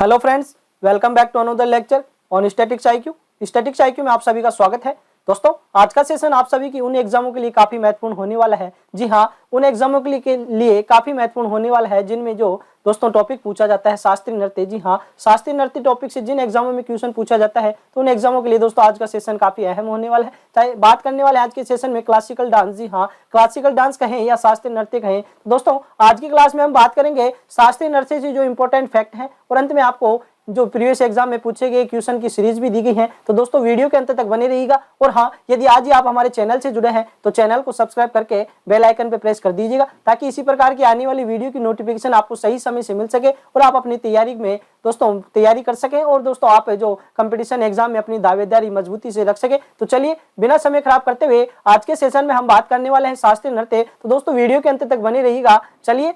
Hello friends, welcome back to another lecture on statics IQ. Statics IQ में आप सभी का स्वागत है। दोस्तों, आज का सेशन आप सभी की उन एग्जामों के लिए काफी महत्वपूर्ण होने वाला है। जी हाँ, उन एग्जामों के लिए काफी महत्वपूर्ण होने वाला है जिनमें जो दोस्तों टॉपिक पूछा जाता है शास्त्रीय नृत्य। जी हाँ, शास्त्रीय नृत्य टॉपिक से जिन एग्जामों में क्वेश्चन पूछा जाता है तो उन एग्जामों के लिए दोस्तों आज का सेशन काफी अहम होने वाला है। चाहे बात करने वाले आज के सेशन में क्लासिकल डांस, जी हाँ क्लासिकल डांस कहें या शास्त्रीय नृत्य कहें, तो दोस्तों आज की क्लास में हम बात करेंगे शास्त्रीय नृत्य से जो इंपॉर्टेंट फैक्ट है और अंत में आपको जो प्रीवियस एग्जाम में पूछे गए क्वेश्चन की सीरीज भी दी गई है। तो दोस्तों वीडियो के अंत तक बने रहिएगा। और हाँ, यदि आज ही आप हमारे चैनल से जुड़े हैं तो चैनल को सब्सक्राइब करके बेल आइकन पे प्रेस कर दीजिएगा ताकि इसी प्रकार की आने वाली वीडियो की नोटिफिकेशन आपको सही समय से मिल सके और आप अपनी तैयारी में दोस्तों तैयारी कर सकें और दोस्तों आप जो कंपटीशन एग्जाम में अपनी दावेदारी मजबूती से रख सके। तो चलिए बिना समय खराब करते हुए आज के सेशन में हम बात करने वाले हैं शास्त्रीय नृत्य। तो दोस्तों वीडियो के अंत तक बने रहिएगा। चलिए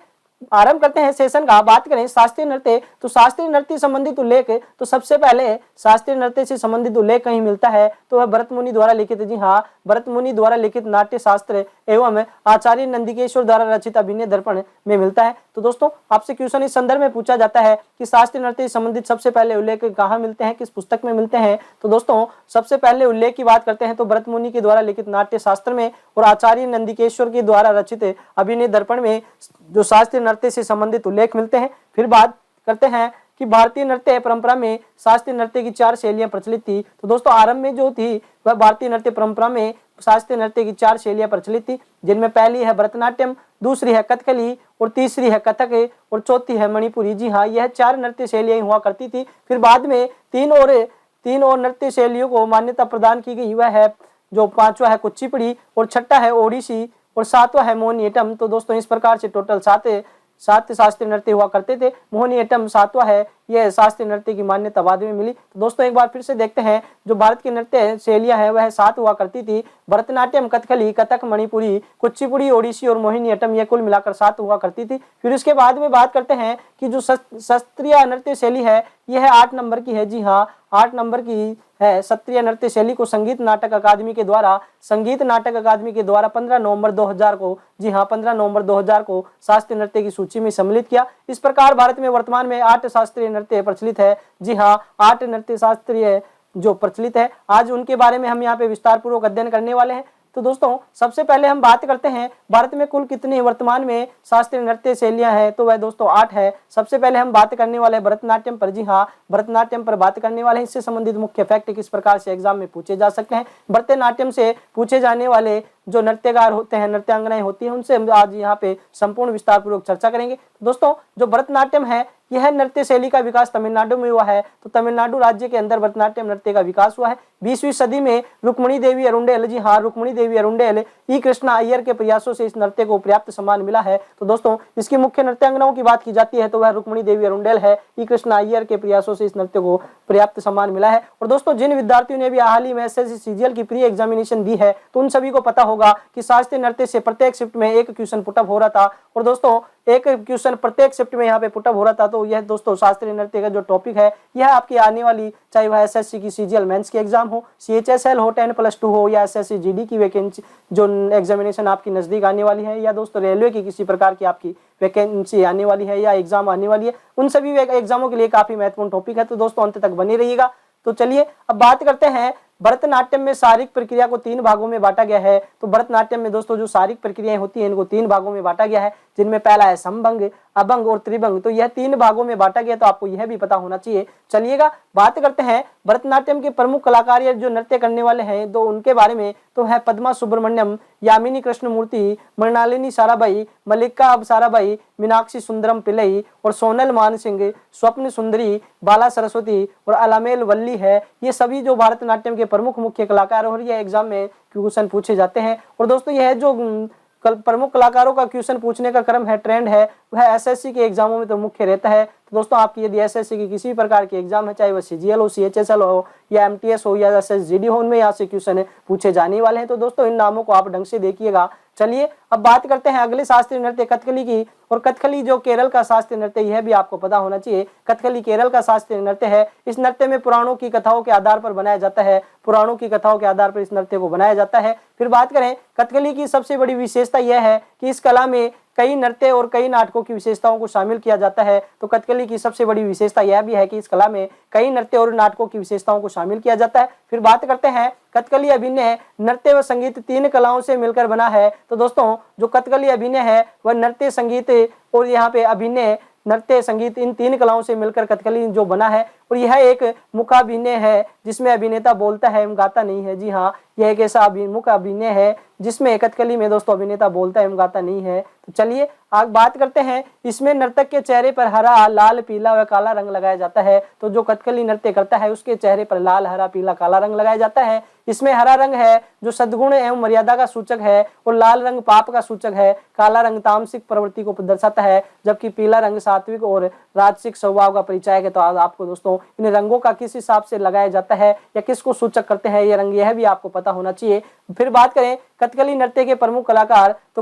आरंभ करते हैं सेशन का। बात करें शास्त्रीय नृत्य, तो शास्त्रीय नृत्य संबंधित उल्लेख, तो सबसे पहले शास्त्रीय नृत्य से संबंधित उल्लेख कहीं मिलता है तो वह भरत मुनि द्वारा लिखित, जी हाँ भरत मुनि द्वारा लिखित नाट्य शास्त्र एवं आचार्य नंदिकेश्वर द्वारा रचित अभिनय दर्पण में मिलता है। तो दोस्तों आपसे क्वेश्चन इस संदर्भ में पूछा जाता है कि शास्त्रीय नृत्य से संबंधित सबसे पहले उल्लेख कहाँ मिलते हैं, किस पुस्तक में मिलते हैं। तो दोस्तों सबसे पहले उल्लेख की बात करते हैं तो भरत मुनि के द्वारा लिखित नाट्य शास्त्र में और आचार्य नंदिकेश्वर के द्वारा रचित अभिनय दर्पण में जो शास्त्रीय नृत्य से संबंधित उल्लेख मिलते हैं। फिर बात करते हैं कि भारतीय नृत्य परंपरा में शास्त्रीय नृत्य की 4 शैलियां प्रचलित थी। तो दोस्तों आरंभ में जो थी वह भारतीय नृत्य परंपरा में शास्त्रीय नृत्य की 4 शैलियां प्रचलित थी, जिनमें पहली है भरतनाट्यम, दूसरी है कथकली और तीसरी है कथक और चौथी है मणिपुरी। जी हाँ, यह 4 नृत्य शैलियां हुआ करती थी। फिर बाद में तीन और नृत्य शैलियों को मान्यता प्रदान की गई। वह है जो 5वां है कुचिपुड़ी और 6वां है ओडिसी और 7वां है मोहिनीअट्टम। तो दोस्तों इस प्रकार से टोटल सात शास्त्रीय नृत्य हुआ करते थे। मोहिनीअट्टम 7वां है, यह शास्त्रीय नृत्य की मान्यता बाद में मिली। तो दोस्तों एक बार फिर से देखते हैं, जो भारत की नृत्य शैलियां हैं वह 7 हुआ करती थी। भरतनाट्यम, कथकली, कथक, मणिपुरी, कुचिपुड़ी, ओडिसी और मोहिनीअट्टम, यह कुल मिलाकर 7 हुआ करती थी। फिर उसके बाद में बात करते हैं कि जो शास्त्रीय नृत्य शैली है यह 8 नंबर की है। जी हाँ, 8 नंबर की है। शास्त्रीय नृत्य शैली को संगीत नाटक अकादमी के द्वारा 15 नवंबर 2000 को, जी हाँ 15 नवंबर 2000 को शास्त्रीय नृत्य की सूची में सम्मिलित किया। इस प्रकार भारत में वर्तमान में 8 शास्त्रीय नृत्य प्रचलित है। जी हाँ, 8 नृत्य शास्त्रीय जो प्रचलित है, आज उनके बारे में हम यहाँ पे विस्तार पूर्वक अध्ययन करने वाले हैं। तो दोस्तों सबसे पहले हम बात करते हैं भारत में कुल कितनी वर्तमान में शास्त्रीय नृत्य शैलियां हैं, तो वह दोस्तों 8 है। सबसे पहले हम बात करने वाले भरतनाट्यम पर। जी हाँ, भरतनाट्यम पर बात करने वाले हैं। इससे संबंधित मुख्य फैक्ट किस प्रकार से एग्जाम में पूछे जा सकते हैं। भरतनाट्यम से पूछे जाने वाले जो नृत्यकार होते हैं, नृत्यांगनाएं होती हैं, उनसे हम आज यहाँ पे संपूर्ण विस्तार पूर्वक चर्चा करेंगे। दोस्तों जो भरतनाट्यम है यह नृत्य शैली का विकास तमिलनाडु में हुआ है। तो तमिलनाडु राज्य के अंदर भरतनाट्यम नृत्य का विकास हुआ है। 20वीं सदी में रुक्मिणी देवी अरुंडेल, जी हाँ रुक्मिणी देवी अरुंडेल, ई कृष्णा अय्यर के प्रयासों से इस नृत्य को पर्याप्त सम्मान मिला है। तो दोस्तों इसकी मुख्य नृत्यांगनाओं की बात की जाती है तो वह रुक्मिणी देवी अरुंडेल है। ई कृष्णा अय्यर के प्रयासों से इस नृत्य को पर्याप्त सम्मान मिला है। और दोस्तों जिन विद्यार्थियों ने भी हाल ही में एसएससी सीजीएल की प्री एग्जामिनेशन दी है तो उन सभी को पता होगा कि शास्त्रीय नृत्य से प्रत्येक शिफ्ट में एक क्वेश्चन पुटअप हो रहा था। और दोस्तों एक क्वेश्चन प्रत्येक शिफ्ट में यहाँ पे पुटअप हो रहा था। तो यह दोस्तों शास्त्रीय नृत्य का जो टॉपिक है यह आपकी आने वाली, चाहे वह एसएससी की सीजीएल मेंस की एग्जाम हो, सीएचएसएल हो 10+2 हो या एसएससी जीडी की वैकेंसी जो एग्जामिनेशन आपकी नजदीक आने वाली है, या दोस्तों रेलवे की किसी प्रकार की आपकी वैकेंसी आने वाली है या एग्जाम आने वाली है, उन सभी एग्जामों के लिए काफी महत्वपूर्ण टॉपिक है। तो दोस्तों अंत तक बने रहिएगा। तो चलिए अब बात करते हैं भरतनाट्यम में शारीरिक प्रक्रिया को 3 भागों में बांटा गया है। तो भरतनाट्यम में दोस्तों जो शारीरिक प्रक्रियाएं होती हैं इनको 3 भागों में बांटा गया है, जिनमें पहला है समभंग, अभंग और त्रिभंग। तो यह 3 भागों में बांटा गया, तो आपको यह भी पता होना चाहिए। चलिएगा बात करते हैं भरतनाट्यम के प्रमुख कलाकार या जो नृत्य करने वाले हैं तो उनके बारे में। तो है पद्मा सुब्रमण्यम, यामिनी कृष्णमूर्ति, मृणालिनी साराभाई, मल्लिका साराभाई, मीनाक्षी सुंदरम पिल्लई और सोनल मानसिंह, स्वप्न सुंदरी, बाला सरस्वती और अलामेल वल्ली है। ये सभी जो भरतनाट्यम के प्रमुख मुख्य कलाकार और ये एग्जाम में क्वेश्चन पूछे जाते हैं। और दोस्तों यह जो प्रमुख कलाकारों का क्वेश्चन पूछने का क्रम है, ट्रेंड है, वह एसएससी के एग्जामों में तो मुख्य रहता है। तो दोस्तों आपकी यदि एसएससी की किसी प्रकार की एग्जाम है, चाहे वह सीजीएल हो, सीएचएसएल हो या एमटीएस हो या एसएसजीडी हो, उनमें यहाँ से क्वेश्चन पूछे जाने वाले हैं। तो दोस्तों इन नामों को आप ढंग से देखिएगा। चलिए अब बात करते हैं अगले शास्त्रीय नृत्य कथकली की। और कथकली जो केरल का शास्त्रीय नृत्य, यह भी आपको पता होना चाहिए, कथकली केरल का शास्त्रीय नृत्य है। इस नृत्य में पुराणों की कथाओं के आधार पर बनाया जाता है, पुराणों की कथाओं के आधार पर इस नृत्य को बनाया जाता है। फिर बात करें कथकली की सबसे बड़ी विशेषता यह है कि इस कला में कई नृत्य और कई नाटकों की विशेषताओं को शामिल किया जाता है। तो कथकली की सबसे बड़ी विशेषता यह भी है कि इस कला में कई नृत्य और नाटकों की विशेषताओं को शामिल किया जाता है। फिर बात करते हैं कथकली अभिनय नृत्य व संगीत तीन कलाओं से मिलकर बना है। तो दोस्तों जो कथकली अभिनय है वह नृत्य, संगीत और यहाँ पे अभिनय, नृत्य, संगीत, इन तीन कलाओं से मिलकर कथकली जो बना है। और यह एक मुखाभिनय है जिसमें अभिनेता बोलता है एवं गाता नहीं है। जी हाँ, यह एक ऐसा मुख अभिनय है जिसमें कथकली में दोस्तों अभिनेता बोलता है एवं गाता नहीं है। तो चलिए आगे बात करते हैं। इसमें नर्तक के चेहरे पर हरा, लाल, पीला व काला रंग लगाया जाता है। तो जो कथकली नृत्य करता है उसके चेहरे पर लाल, हरा, पीला, काला रंग लगाया जाता है। इसमें हरा रंग है जो सद्गुण एवं मर्यादा का सूचक है, और लाल रंग पाप का सूचक है। काला रंग तामसिक प्रवृत्ति को दर्शाता है, जबकि पीला रंग सात्विक और राजसिक स्वभाव का परिचय है। तो आज आपको दोस्तों इन रंगों का किस हिसाब से लगाया जाता है या किसको सूचक करते हैं ये रंग, यह भी आपको पता होना चाहिए। फिर बात करें कथकली नृत्य के प्रमुख कलाकार, तो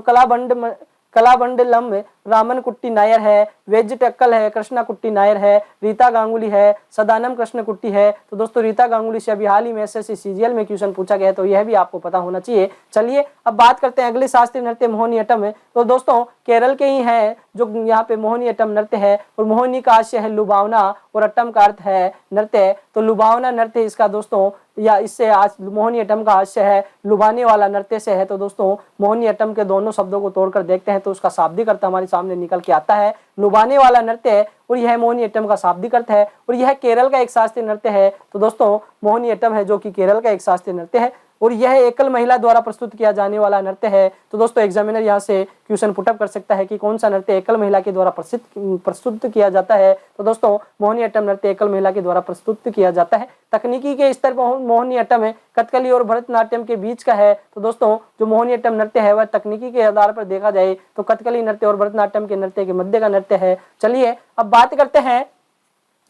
कलाबंडलम रामन कुट्टी नायर है, वेजिटक्कल है, कृष्णा कुट्टी नायर है, रीता गांगुली है, सदानम कृष्ण कुट्टी है। तो दोस्तों रीता गांगुली से अभी हाल ही में एसएससी सीजीएल में क्वेश्चन पूछा गया है, तो यह भी आपको पता होना चाहिए। चलिए अब बात करते हैं अगले शास्त्रीय नृत्य मोहिनीअट्टम। तो दोस्तों केरल के ही हैं जो यहाँ पे मोहिनीअट्टम नृत्य है, और मोहिनी का आशय है लुभावना और अट्टम का अर्थ है नृत्य। तो लुभावना नृत्य इसका दोस्तों, या इससे आज मोहिनीअट्टम का आशय है लुभाने वाला नृत्य से है। तो दोस्तों मोहिनीअट्टम के दोनों शब्दों को तोड़कर देखते हैं तो उसका शाब्दिक अर्थ हमारे सामने निकल के आता है लुभाने वाला नृत्य, और यह मोहिनीअट्टम का शाब्दिक अर्थ है। और यह केरल का एक शास्त्रीय नृत्य है। तो दोस्तों मोहिनीअट्टम है जो कि केरल का एक शास्त्रीय नृत्य है, और यह एकल महिला द्वारा प्रस्तुत किया जाने वाला नृत्य है। तो दोस्तों एग्जामिनर यहाँ से क्वेश्चन पुटअप कर सकता है कि कौन सा नृत्य एकल महिला के द्वारा प्रस्तुत किया जाता है। तो दोस्तों मोहिनीअट्टम नृत्य एकल महिला के द्वारा प्रस्तुत किया जाता है। तकनीकी के स्तर पर मोहिनीअट्टम कथकली और भरतनाट्यम के बीच का है। तो दोस्तों जो मोहिनीअट्टम नृत्य है वह तकनीकी के आधार पर देखा जाए तो कथकली नृत्य और भरतनाट्यम के नृत्य के मध्य का नृत्य है। चलिए अब बात करते हैं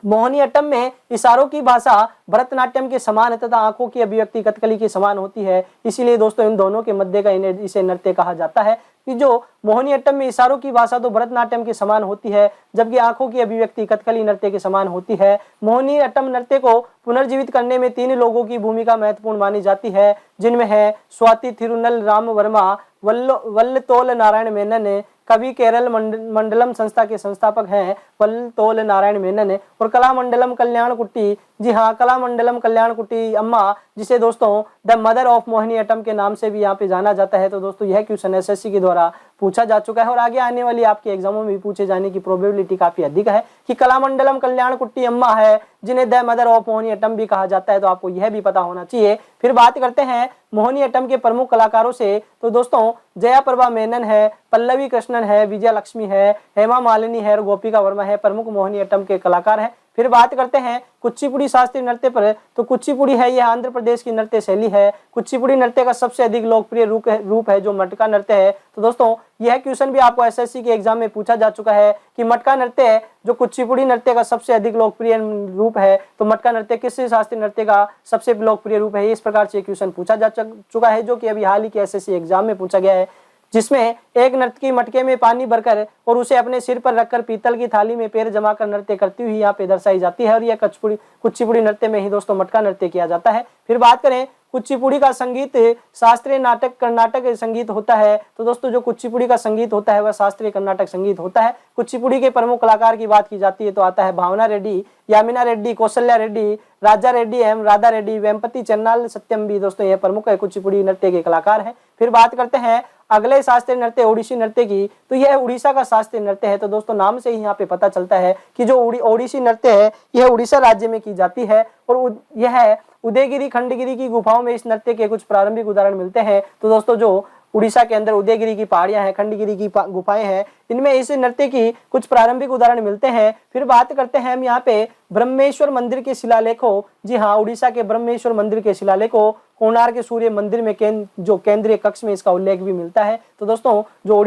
मोहिनीअट्टम में इशारों की भाषा भरतनाट्यम के समान तथा आंखों की अभिव्यक्ति कथकली के समान होती है। इसीलिए दोस्तों इन दोनों के मध्य का इसे नृत्य कहा जाता है। कि जो मोहिनीअट्टम में इशारों की भाषा तो भरतनाट्यम के समान होती है, जबकि आंखों की अभिव्यक्ति कथकली नृत्य के समान होती है। मोहिनीअट्टम नृत्य को पुनर्जीवित करने में तीन लोगों की भूमिका महत्वपूर्ण मानी जाती है, जिनमें है स्वाति थिरुनल राम वर्मा, वल्लतोल नारायण मेनन, कवि केरल मंडलम संस्था के संस्थापक हैं वल्लतोल नारायण मेनन, और कलामंडलम कल्याण कुट्टी। जी हाँ, कलामंडलम कल्याण कुट्टी अम्मा, जिसे दोस्तों द मदर ऑफ मोहिनीअट्टम के नाम से भी यहाँ पे जाना जाता है। तो दोस्तों यह क्वेश्चन एसएससी के द्वारा पूछा जा चुका है, और आगे आने वाली आपके एग्जामों में भी पूछे जाने की प्रोबेबिलिटी काफी अधिक है कि कलामंडलम कल्याण कुट्टी अम्मा है जिन्हें द मदर ऑफ मोहिनीअट्टम भी कहा जाता है। तो आपको यह भी पता होना चाहिए। फिर बात करते हैं मोहिनीअट्टम के प्रमुख कलाकारों से। तो दोस्तों जया प्रभा मेनन है, पल्लवी कृष्णन है, विजया लक्ष्मी है, हेमा मालिनी है और गोपिका वर्मा है, प्रमुख मोहिनीअट्टम के कलाकार हैं। फिर बात करते हैं कुचिपुड़ी शास्त्रीय नृत्य पर। तो कुचिपुड़ी है यह आंध्र प्रदेश की नृत्य शैली है। कुचिपुड़ी नृत्य का सबसे अधिक लोकप्रिय रूप है जो मटका नृत्य है। तो दोस्तों यह क्वेश्चन भी आपको एसएससी के एग्जाम में पूछा जा चुका है कि मटका नृत्य जो कुचिपुड़ी नृत्य का सबसे अधिक लोकप्रिय रूप है, तो मटका नृत्य किस शास्त्रीय नृत्य का सबसे लोकप्रिय रूप है। इस प्रकार से क्वेश्चन पूछा जा चुका है जो कि अभी हाल ही के एसएससी एग्जाम में पूछा गया है, जिसमें एक नर्तकी मटके में पानी भरकर और उसे अपने सिर पर रखकर पीतल की थाली में पैर जमा कर नृत्य करती हुई यहाँ पे दर्शाई जाती है। और यह कुचिपुड़ी नृत्य में ही दोस्तों मटका नृत्य किया जाता है। फिर बात करें कुचिपुड़ी का संगीत शास्त्रीय नाटक कर्नाटक संगीत होता है। तो दोस्तों जो कुचिपुड़ी का संगीत होता है वह शास्त्रीय कर्नाटक संगीत होता है। कुचिपुड़ी के प्रमुख कलाकार की बात की जाती है तो आता है भावना रेड्डी, यामिना रेड्डी, कौशल्या रेड्डी, राजा रेड्डी एवं राधा रेड्डी, वेम्पति चन्नाल सत्यम भी दोस्तों यह प्रमुख कुचिपुड़ी नृत्य के कलाकार हैं। फिर बात करते हैं अगले शास्त्रीय नृत्य ओडिसी नृत्य की। तो यह उड़ीसा का शास्त्रीय नृत्य है। तो दोस्तों नाम से ही यहाँ पे पता चलता है कि जो ओडिसी नृत्य है यह उड़ीसा राज्य में की जाती है, और यह उदयगिरी खंडगिरी की गुफाओं में इस नृत्य के कुछ प्रारंभिक उदाहरण मिलते हैं। तो दोस्तों जो उड़ीसा के अंदर उदयगिरी की पहाड़ियां हैं, खंडगिरी की गुफाएं हैं, इनमें इस नृत्य की कुछ प्रारंभिक उदाहरण मिलते हैं। फिर बात करते हैं हम यहाँ पे ब्रह्मेश्वर मंदिर के शिलालेखों। जी हाँ, उड़ीसा के ब्रह्मेश्वर मंदिर के शिलालेखों, कोणार्क के सूर्य मंदिर में जो केंद्रीय कक्ष में इसका उल्लेख भी मिलता है। तो दोस्तों जो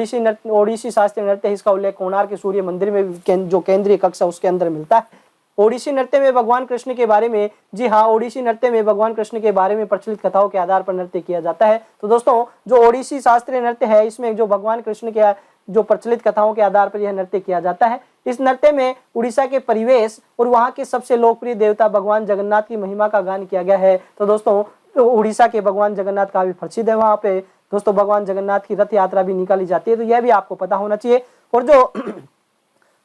ओडिसी शास्त्रीय नृत्य है इसका उल्लेख कोणार्क के सूर्य मंदिर में जो केंद्रीय कक्ष है उसके अंदर मिलता है। ओडिसी नृत्य में भगवान कृष्ण के बारे में, जी हाँ, ओडिसी नृत्य में भगवान कृष्ण के बारे में प्रचलित कथाओं के आधार पर नृत्य किया जाता है। तो दोस्तों जो ओडिसी शास्त्रीय नृत्य है इसमें जो भगवान कृष्ण के जो प्रचलित कथाओं के आधार पर यह नृत्य किया जाता है। इस नृत्य में उड़ीसा के परिवेश और वहाँ के सबसे लोकप्रिय देवता भगवान जगन्नाथ की महिमा का गान किया गया है। तो दोस्तों उड़ीसा के भगवान जगन्नाथ काफी प्रसिद्ध है, वहाँ पे दोस्तों भगवान जगन्नाथ की रथ यात्रा भी निकाली जाती है, तो यह भी आपको पता होना चाहिए। और जो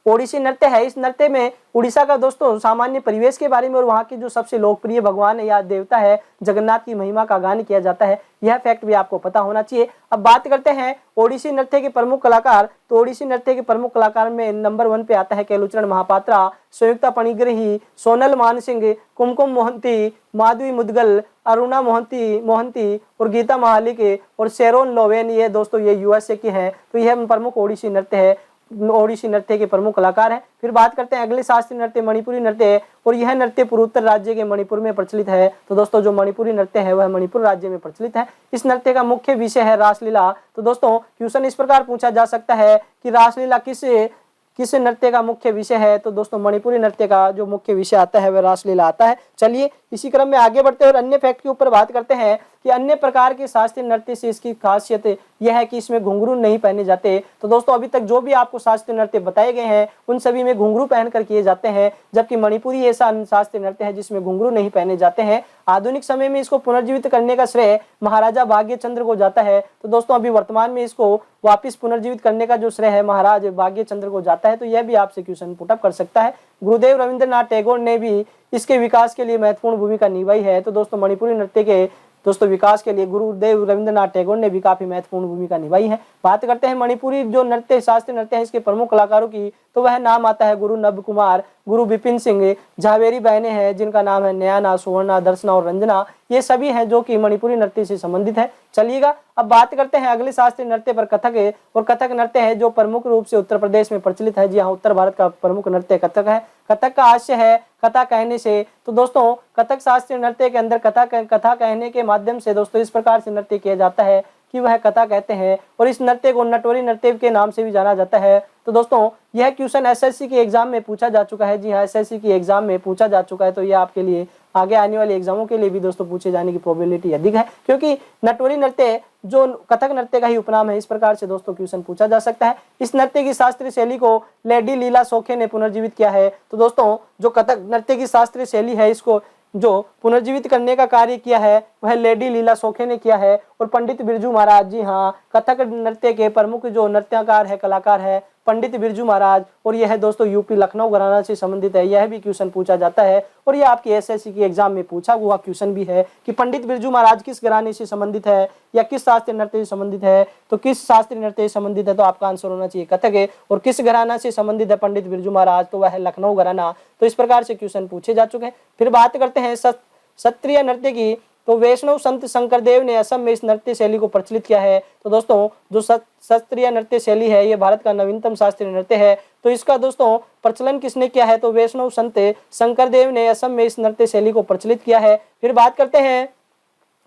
ओडिसी नृत्य है इस नृत्य में उड़ीसा का दोस्तों सामान्य परिवेश के बारे में और वहाँ की जो सबसे लोकप्रिय भगवान या देवता है जगन्नाथ की महिमा का गान किया जाता है, यह फैक्ट भी आपको पता होना चाहिए। अब बात करते हैं ओडिसी नृत्य के प्रमुख कलाकार। तो ओडिसी नृत्य के प्रमुख कलाकार में नंबर 1 पे आता है केलुचरण महापात्रा, संयुक्ता पणिग्रही, सोनल मानसिंह, कुमकुम मोहंती, माधवी मुदगल, अरुणा मोहंती और गीता महालिक और शेरोन लोवेन, ये दोस्तों ये यूएसए की है। तो यह प्रमुख ओडिसी नृत्य है, ओडिसी नृत्य के प्रमुख कलाकार हैं। फिर बात करते हैं अगले शास्त्रीय नृत्य मणिपुरी नृत्य है और यह नृत्य पूर्वोत्तर राज्य के मणिपुर में प्रचलित है। तो दोस्तों जो मणिपुरी नृत्य है वह मणिपुर राज्य में प्रचलित है। इस नृत्य का मुख्य विषय है रासलीला। तो दोस्तों क्वेश्चन इस प्रकार पूछा जा सकता है कि रासलीला किस नृत्य का मुख्य विषय है। तो दोस्तों मणिपुरी नृत्य का जो मुख्य विषय आता है वह रासलीला आता है। चलिए इसी क्रम में आगे बढ़ते हैं और अन्य फैक्ट के ऊपर बात करते हैं कि अन्य प्रकार के शास्त्रीय नृत्य से इसकी खासियत यह है कि इसमें घुंघरू नहीं पहने जाते। तो दोस्तों अभी तक जो भी आपको शास्त्रीय नृत्य बताए गए हैं उन सभी में घुंघरू पहनकर किए जाते हैं, जबकि मणिपुरी ऐसा शास्त्रीय नृत्य है जिसमें घुंघरू नहीं पहने जाते हैं। आधुनिक समय में इसको पुनर्जीवित करने का श्रेय महाराजा भाग्यचंद्र को जाता है। तो दोस्तों अभी वर्तमान में इसको वापिस पुनर्जीवित करने का जो श्रेय है महाराज भाग्यचंद्र को जाता है। तो यह भी आपसे क्वेश्चन पुटअप कर सकता है। गुरुदेव रविंद्रनाथ टैगोर ने भी इसके विकास के लिए महत्वपूर्ण भूमिका निभाई है। तो दोस्तों मणिपुरी नृत्य के दोस्तों विकास के लिए गुरुदेव रविंद्रनाथ टैगोर ने भी काफी महत्वपूर्ण भूमिका निभाई है। बात करते हैं मणिपुरी जो नृत्य शास्त्रीय नृत्य है इसके प्रमुख कलाकारों की, तो वह नाम आता है गुरु नभ कुमार, गुरु विपिन सिंह, झावेरी बहनें हैं जिनका नाम है नयाना, सुवर्णा, दर्शना और रंजना, ये सभी हैं जो कि मणिपुरी नृत्य से संबंधित है। चलिएगा अब बात करते हैं अगले शास्त्रीय नृत्य पर कथक है। और कथक नृत्य है जो प्रमुख रूप से उत्तर प्रदेश में प्रचलित है। जी हाँ, उत्तर भारत का प्रमुख नृत्य कथक है। कथक का आशय है कथा कहने से। तो दोस्तों कथक शास्त्रीय नृत्य के अंदर कथा कहने के माध्यम से दोस्तों इस प्रकार से नृत्य किया जाता है कि वह कथा कहते हैं और इस नृत्य को नटवरी नृत्य के नाम से भी जाना जाता है। तो दोस्तों यह क्वेश्चन एसएससी के एग्जाम में पूछा जा चुका है। जी हाँ, एसएससी की एग्जाम में पूछा जा चुका है। तो यह आपके लिए आगे आने वाले एग्जामों के लिए भी दोस्तों पूछे जाने की प्रोबेबिलिटी अधिक है, क्योंकि नटवरी नृत्य जो कथक नृत्य का ही उपनाम है। इस प्रकार से दोस्तों क्वेश्चन पूछा जा सकता है। इस नृत्य की शास्त्रीय शैली को लेडी लीला सोखे ने पुनर्जीवित किया है। तो दोस्तों जो कथक नृत्य की शास्त्रीय शैली है इसको जो पुनर्जीवित करने का कार्य किया है वह लेडी लीला सोखे ने किया है और पंडित बिरजू महाराज, जी हाँ, कथक नृत्य के प्रमुख जो नृत्यकार है कलाकार है पंडित बिरजू महाराज, और यह दोस्तों यूपी लखनऊ घराना से संबंधित है। यह भी क्वेश्चन पूछा जाता है और यह आपकी एसएससी की एग्जाम में पूछा हुआ क्वेश्चन भी है कि पंडित बिरजू महाराज किस घराने से संबंधित है या किस शास्त्रीय नृत्य से संबंधित है। तो किस शास्त्रीय नृत्य से संबंधित है तो आपका आंसर होना चाहिए कथक है। और किस घराना से संबंधित है पंडित बिरजू महाराज, तो वह है लखनऊ घराना। तो इस प्रकार से क्वेश्चन पूछे जा चुके हैं। फिर बात करते हैं क्षत्रिय नृत्य की। तो वैष्णव संत शंकरदेव ने असम में इस नृत्य शैली को प्रचलित किया है। तो दोस्तों जो शास्त्रीय नृत्य शैली है ये भारत का नवीनतम शास्त्रीय नृत्य है। तो इसका दोस्तों प्रचलन किसने किया है तो वैष्णव संत शंकरदेव ने असम में इस नृत्य शैली को प्रचलित किया है। फिर बात करते हैं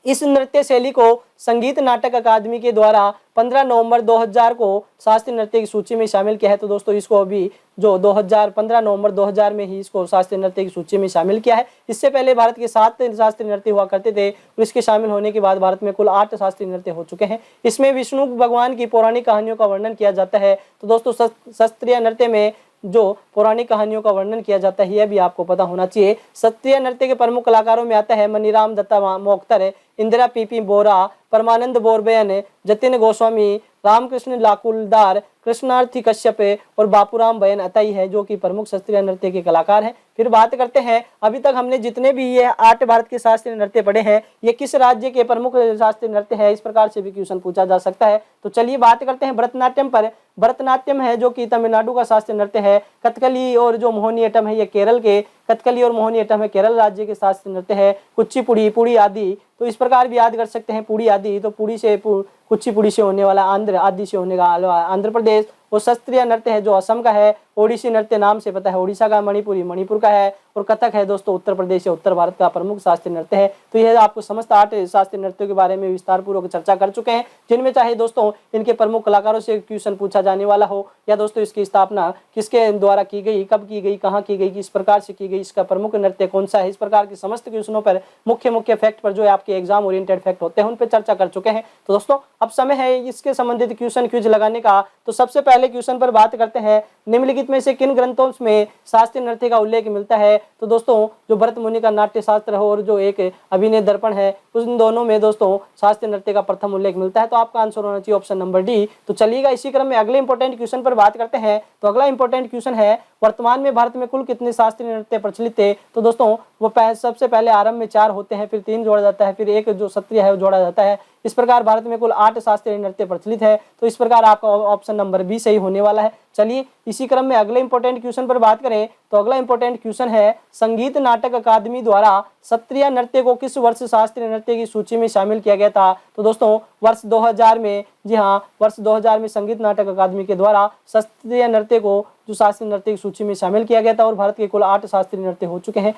इस नृत्य शैली को संगीत नाटक अकादमी के द्वारा 15 नवंबर 2000 को शास्त्रीय नृत्य की सूची में शामिल किया है। तो दोस्तों इसको अभी जो 15 नवंबर 2000 में ही इसको शास्त्रीय नृत्य की सूची में शामिल किया है। इससे पहले भारत के 7 शास्त्रीय नृत्य हुआ करते थे और इसके शामिल होने के बाद भारत में कुल 8 शास्त्रीय नृत्य हो चुके हैं। इसमें विष्णु भगवान की पौराणिक कहानियों का वर्णन किया जाता है। तो दोस्तों शास्त्रीय नृत्य में जो पौराणिक कहानियों का वर्णन किया जाता है यह भी आपको पता होना चाहिए। शास्त्रीय नृत्य के प्रमुख कलाकारों में आता है मनीराम दत्ता मोख्तर, इंदिरा पीपी बोरा, परमानंद बोरबेन, जतिन गोस्वामी, रामकृष्ण लाकुलदार, कृष्णार्थी कश्यप और बापूराम बयन अतई है जो कि प्रमुख शास्त्रीय नृत्य के कलाकार हैं। फिर बात करते हैं अभी तक हमने जितने भी ये 8 भारत के शास्त्रीय नृत्य पढ़े हैं ये किस राज्य के प्रमुख शास्त्रीय नृत्य है, इस प्रकार से भी क्वेश्चन पूछा जा सकता है। तो चलिए बात करते हैं भरतनाट्यम पर। भरतनाट्यम है जो कि तमिलनाडु का शास्त्रीय नृत्य है। कथकली और जो मोहिनीअट्टम है ये केरल के, कथकली और मोहिनीअट्टम है केरल राज्य के शास्त्रीय नृत्य है। कुचिपुड़ी, पुड़ी आदि, तो इस प्रकार भी याद कर सकते हैं पुड़ी आदि, तो पुड़ी से कुचिपुड़ी से होने वाला आंध्र, आदि से होने वाला आंध्र प्रदेश। और शास्त्रीय नृत्य है जो असम का है ओडिसी नृत्य नाम से पता है। ओडिशा का मणिपुरी मणिपुर का है, और कथक है दोस्तों उत्तर प्रदेश या उत्तर भारत का प्रमुख शास्त्रीय नृत्य है। तो यह आपको समस्त 8 शास्त्रीय नृत्यों के बारे में विस्तार पूर्वक चर्चा कर चुके हैं, जिनमें चाहे दोस्तों इनके प्रमुख कलाकारों से क्वेश्चन पूछा जाने वाला हो, या दोस्तों इसकी स्थापना किसके द्वारा की गई, कब की गई, कहाँ की गई, किस प्रकार से की गई, इसका प्रमुख नृत्य कौन सा है, इस प्रकार के समस्त क्वेश्चनों पर मुख्य फैक्ट पर जो है आपके एग्जाम ओरिएंटेड फैक्ट होते हैं उन पर चर्चा कर चुके हैं। तो दोस्तों अब समय है इसके संबंधित क्वेश्चन क्विज लगाने का। तो सबसे पहले क्वेश्चन पर बात करते हैं, निम्नलिखित में से किन ग्रंथों में शास्त्रीय नृत्य का उल्लेख मिलता है। तो दोस्तों जो भरत मुनि का नाट्य शास्त्र हो और जो एक अभिनय दर्पण है, उन दोनों में दोस्तों शास्त्रीय नृत्य का प्रथम उल्लेख मिलता है। तो आपका आंसर होना चाहिए ऑप्शन नंबर डी। तो चलिएगा इसी क्रम में अगले इंपॉर्टेंट क्वेश्चन पर बात करते हैं। तो अगला इंपॉर्टेंट क्वेश्चन है, वर्तमान में भारत में कुल कितने शास्त्रीय नृत्य प्रचलित है। तो दोस्तों वो सबसे पहले आरंभ में 4 होते हैं, फिर 3 जोड़ा जाता है, फिर एक जो क्षत्रिय है वो जोड़ा जाता है। इस प्रकार भारत में कुल 8 शास्त्रीय नृत्य प्रचलित है। तो इस प्रकार आपका ऑप्शन नंबर बी सही होने वाला है। चलिए इसी क्रम में अगले इंपॉर्टेंट क्वेश्चन पर बात करें। तो अगला इंपॉर्टेंट क्वेश्चन है, संगीत नाटक अकादमी द्वारा शास्त्रीय नृत्य को किस वर्ष शास्त्रीय नृत्य की सूची में शामिल किया गया था। तो दोस्तों वर्ष 2000 में, जी हाँ वर्ष 2000 में संगीत नाटक अकादमी के द्वारा शास्त्रीय नृत्य को जो शास्त्रीय नृत्य की सूची में शामिल किया गया था, और भारत के कुल 8 शास्त्रीय नृत्य हो चुके हैं।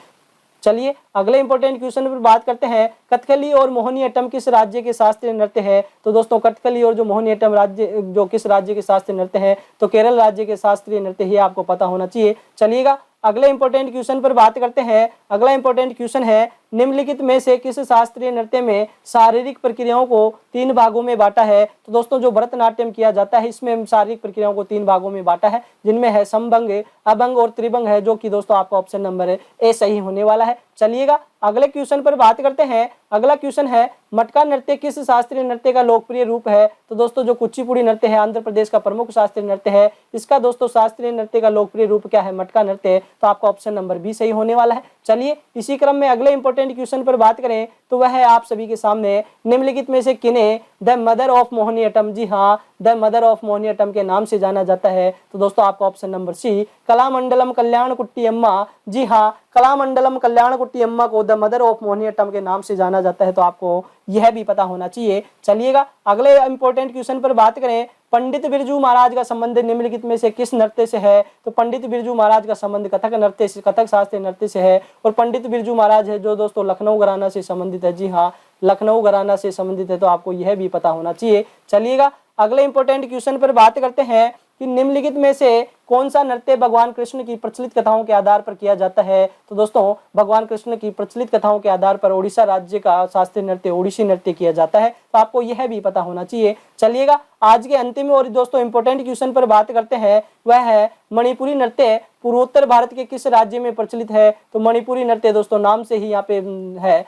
चलिए अगले इंपॉर्टेंट क्वेश्चन पर बात करते हैं, कथकली और मोहिनीअट्टम किस राज्य के शास्त्रीय नृत्य है। तो दोस्तों कथकली और जो मोहिनीअट्टम राज्य जो किस राज्य के शास्त्रीय नृत्य है, तो केरल राज्य के शास्त्रीय नृत्य ही आपको पता होना चाहिए। चलिएगा अगले इंपॉर्टेंट क्वेश्चन पर बात करते हैं। अगला इंपॉर्टेंट क्वेश्चन है, निम्नलिखित में से किस शास्त्रीय नृत्य में शारीरिक प्रक्रियाओं को 3 भागों में बांटा है। तो दोस्तों जो भरतनाट्यम किया जाता है इसमें शारीरिक प्रक्रियाओं को 3 भागों में बांटा है, जिनमें है समभंग, अभंग और त्रिभंग है, जो कि दोस्तों आपका ऑप्शन नंबर ए सही होने वाला है। चलिएगा अगले क्वेश्चन पर बात करते हैं। अगला क्वेश्चन है, मटका नृत्य किस शास्त्रीय नृत्य का लोकप्रिय रूप है। तो दोस्तों जो कुचिपुड़ी नृत्य है आंध्र प्रदेश का प्रमुख शास्त्रीय नृत्य है, इसका दोस्तों शास्त्रीय नृत्य का लोकप्रिय रूप क्या है, मटका नृत्य। तो आपका ऑप्शन नंबर बी सही होने वाला है। चलिए इसी क्रम में अगले इंपॉर्टेंट क्वेश्चन पर बात करें तो वह है आप सभी के सामने, निम्नलिखित में से किन्हें द मदर ऑफ मोहिनीअट्टम, जी हाँ द मदर ऑफ मोहिनीअट्टम के नाम से जाना जाता है। तो दोस्तों आपका ऑप्शन नंबर सी, कलामंडलम कल्याणकुट्टी अम्मा, जी हाँ कलामंडलम कल्याणकुट्टी अम्मा को द मदर ऑफ मोहिनीअट्टम के नाम से जाना जाता है। तो आपको यह भी पता होना चाहिए। चलिएगा अगले इंपॉर्टेंट क्वेश्चन पर बात करें, पंडित बिरजू महाराज का संबंध निम्नलिखित में से किस नृत्य से है। तो पंडित बिरजू महाराज का संबंध कथक नृत्य से, कथक शास्त्रीय नृत्य से है, और पंडित बिरजू महाराज है जो दोस्तों लखनऊ घराना से संबंधित है, जी हाँ लखनऊ घराना से संबंधित है। तो आपको यह भी पता होना चाहिए। चलिएगा अगले इंपॉर्टेंट क्वेश्चन पर बात करते हैं कि निम्नलिखित में से कौन सा नृत्य भगवान कृष्ण की प्रचलित कथाओं के आधार पर किया जाता है। तो दोस्तों भगवान कृष्ण की प्रचलित कथाओं के आधार पर ओडिशा राज्य का शास्त्रीय नृत्य ओडिसी नृत्य किया जाता है। तो आपको यह भी पता होना चाहिए। चलिएगा आज के अंतिम और दोस्तों इंपॉर्टेंट क्वेश्चन पर बात करते हैं, वह है मणिपुरी नृत्य पूर्वोत्तर भारत के किस राज्य में प्रचलित है। तो मणिपुरी नृत्य दोस्तों नाम से ही यहाँ पे है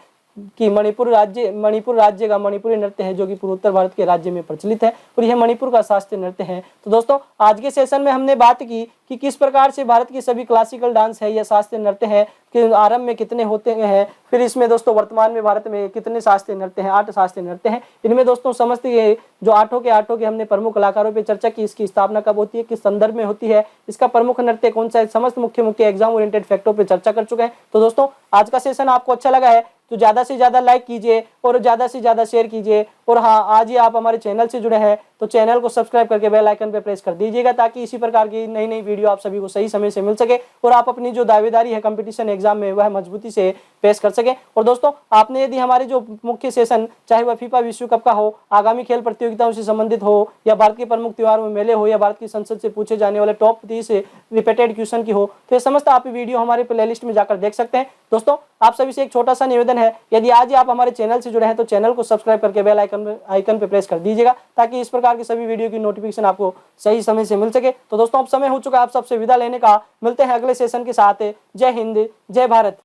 कि मणिपुर राज्य का मणिपुरी नृत्य है, जो कि पूर्वोत्तर भारत के राज्य में प्रचलित है, और यह मणिपुर का शास्त्रीय नृत्य है। तो दोस्तों आज के सेशन में हमने बात की कि किस प्रकार से भारत की सभी क्लासिकल डांस है या शास्त्रीय नृत्य है कि आरंभ में कितने होते हैं, फिर इसमें दोस्तों वर्तमान में भारत में कितने शास्त्रीय नृत्य हैं, 8 शास्त्रीय नृत्य हैं। इनमें दोस्तों समस्त ये जो 8 के हमने प्रमुख कलाकारों पे चर्चा की, इसकी स्थापना कब होती है, किस संदर्भ में होती है, इसका प्रमुख नृत्य कौन सा है, समस्त मुख्य एग्जाम ओरिएंटेड फैक्टों पे चर्चा कर चुके हैं। तो दोस्तों आज का सेशन आपको अच्छा लगा है तो ज्यादा से ज्यादा लाइक कीजिए और ज्यादा से ज्यादा शेयर कीजिए, और हाँ आज ही आप हमारे चैनल से जुड़े हैं तो चैनल को सब्सक्राइब करके बेल आइकन पे प्रेस कर दीजिएगा, ताकि इसी प्रकार की नई नई वीडियो आप सभी को सही समय से मिल सके और आप अपनी जो दावेदारी है कंपटीशन एग्जाम में वह मजबूती से पेश कर सके। और दोस्तों आपने यदि हमारे जो मुख्य सेशन चाहे वह फीफा विश्व कप का हो, आगामी खेल प्रतियोगिताओं से संबंधित हो, या भारत के प्रमुख त्योहारों में मेले हो, या भारत की संसद से पूछे जाने वाले टॉप 30 रिपीटेड क्वेश्चन की हो, तो ये समस्त आप वीडियो हमारे प्लेलिस्ट में जाकर देख सकते हैं। दोस्तों आप सभी से एक छोटा सा निवेदन है, यदि आज आप हमारे चैनल से जुड़े हैं तो चैनल को सब्सक्राइब करके बेल आइकन पे प्रेस कर दीजिएगा, ताकि इस प्रकार की सभी वीडियो की नोटिफिकेशन आपको सही समय से मिल सके। तो दोस्तों अब समय हो चुका है आप सबसे विदा लेने का, मिलते हैं अगले सेशन के साथ। जय हिंद, जय भारत।